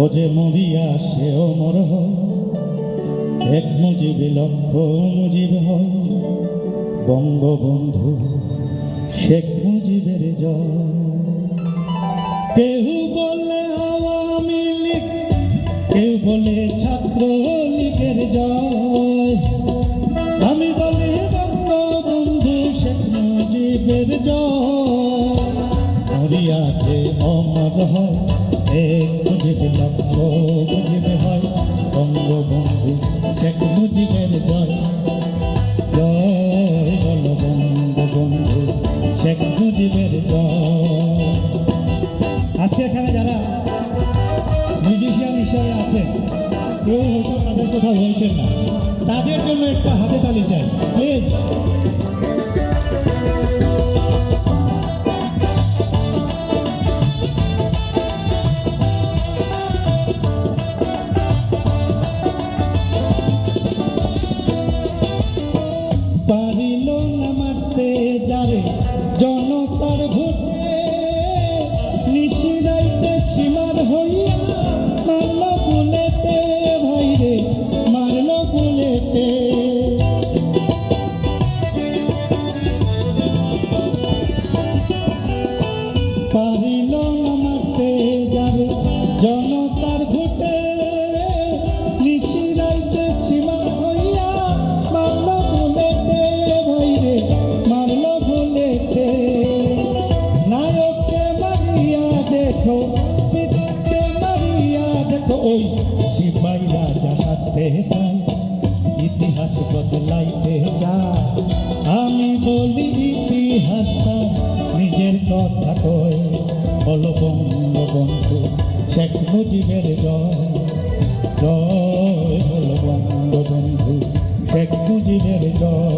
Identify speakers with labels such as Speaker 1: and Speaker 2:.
Speaker 1: ও যে মরিয়া সে অমর হয়, এক মুজিব লক্ষ মুজিব হয়, বঙ্গবন্ধু শেখ মুজিবের জয়। কেউ বলে আওয়ামী লীগ, কেউ বলে ছাত্র লীগের জয়, আমি বলি বঙ্গবন্ধু শেখ মুজিবের জয়। মরিয়াছে অমর হয়, এক মুজিব লক্ষ মুজিব হয়, বঙ্গবন্ধু শেখ মুজিবের জয়। জয় বল বঙ্গবন্ধু শেখ মুজিবের জয়। আজকে এখানে যারা মিউজিশিয়ান হিসেবে আছেন, কেউ হয়তো তাদের কথা বলছেন না, তাদের জন্য একটা হাতে তালি চাই প্লিজ। পারিল না মারতে যারে জনতার ভোটে, নিশিরাইতে সীমার হইয়া মারল বুলেটে, ভাইরে মারল বুলেটে। পারিল না মারতে যারে জনতার ভোটে, নিশিরাইতে সীমার হইয়া মারল বুলেটে, ভাইরে মারল বুলেটে। নায়ককে মারিয়া দেখো, পিতাকে মারিয়া দেখো, ওই সিপাহীরা জানাতে চায়, ইতিহাস বদলাইতে চায়। আমি বলি ইতিহাসটা নিজের কথা কয়, বল বঙ্গবন্ধু শেখ মুজিবের জয়। জয় বল বঙ্গবন্ধু শেখ মুজিবের জয়।